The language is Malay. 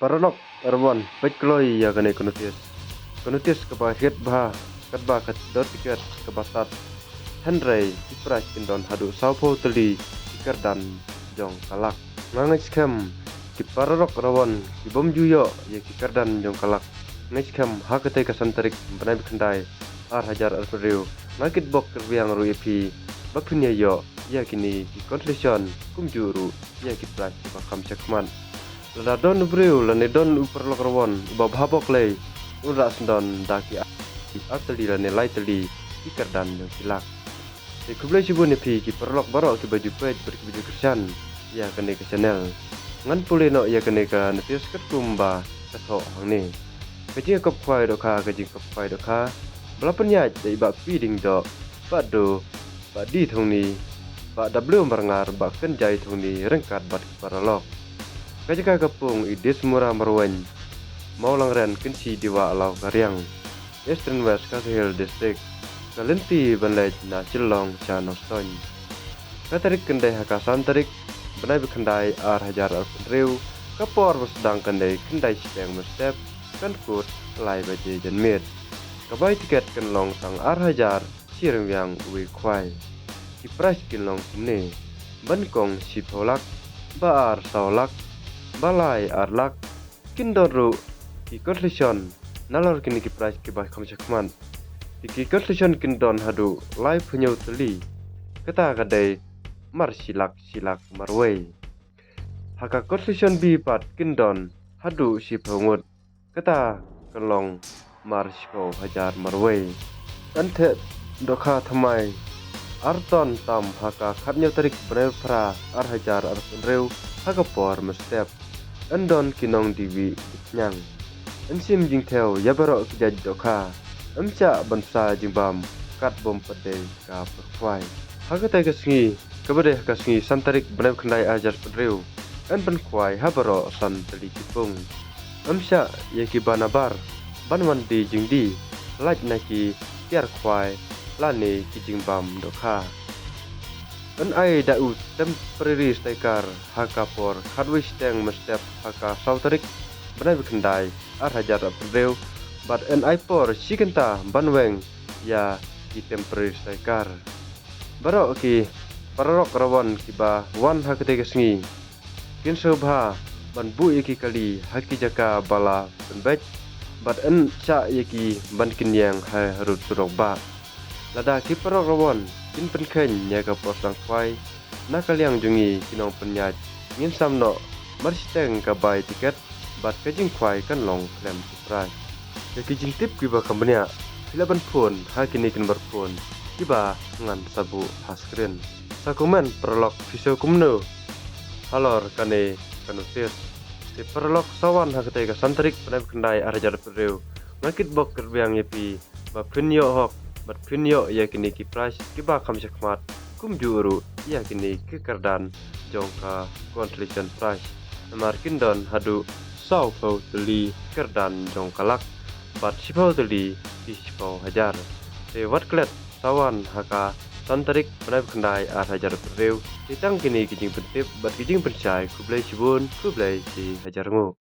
Paranok Erwan Baikloi ya kane konutis kepaket bah kadba kat dot tiket kebatat Henry Ipras kindon hadu saupo teli tikar dan jong kalak ngangis kem ki paranok rawan ki bom juyo ya tikar dan jong kalak ngais kem hakate kasantarik benai kendai ar hajar ar periu ngakit bok kerbiang ru ipi bakunya yo ya kini ki konklusion kumjuru ya ki pras bakam sekman la don breu la ne don upar lokrawon bab habok lei unra sendon daki ateli la ne lai teli ikar dan silak e kublai sibun pi ki perlok barok ki baju pet berbaju kersan ya kene ke channel ngan puleno ya kene ka netius ket kumba katho hangni kejing kop khwai do kha kejing kop khwai do kha belapen ya dei ba pi ding do ba do ba di thongni ba w marngar ba ken jai thongni rengkat bat paralok kajika kapung idis murah marwan maulang ren kenci diwa alau karyang Eastern West Kasihil District kalenti banlej na cilong cha noston katarik kendai hakasan tarik benai bekendai ar hajar ar penriu kapor sedang kendai kendai sedang mestep kan kut lai baje janmit kabai tiket kenlong tang ar hajar sireng yang ui kwai ki price kenlong sini bankong si polak ba ar saulak balai arlak kindoru ki konklusion nalor kini ki price ki bah kamsekman ki konklusion kindon hadu live punya teli kata kadai mar silak marwei haka konklusion bi pat kindon hadu si pengut kata kelong mar sipo hajar marwei ante dokha thamai arton tam haka khatnya tarik brevra ar hajar ar penreu haka por mestep endon kinong diwi nyang ensim jing theo yabaro kijaj dokha emcha bansa jingbam kat bom pede ka perkwai hagate kasngi kabade kasngi santarik benai khandai ajar pedreu en penkwai habaro san teli kipung emcha yaki banabar banwan di jingdi laj naki tiar kwai lane kijingbam dokha en ai dau temporary stekar hakapor hardware steng mestep haka sautarik benai bekendai ar hajar pedreu but en ai por sikenta banweng ya ki temporary stekar barok ki parok rawan kiba wan hakate kesngi kin sobha ban bu yaki kali haki jaka bala penbet but en cha yaki ban kinyang ha harut surok ba lada ki parok rawan kin penkhen ya ka posang kwai nakaliang jungi kinong penyaj ngin samno marsteng ka bai tiket bat kajing kwai kan long klem suprai ya kijing tip kiba kambanya hilaban phone ha kini kin berphone kiba ngan sabu haskren sakumen perlok visio kumno halor kane kanutis si perlok sawan ha kete ka santrik penai kendai arajar pereu ngakit bok kerbiang yepi ba pinyo hok bat pinyo ya kini ki price kiba kam sekmat kum juru ya kini ke kerdan jongka conclusion price markin don hadu sau pau teli kerdan jongkalak bat sipau teli di sipau hajar se wat klet sawan haka santarik penai kendai ar hajar pereu ditang kini kijing pentip bat kijing pencai kublai sibun kublai si hajarmu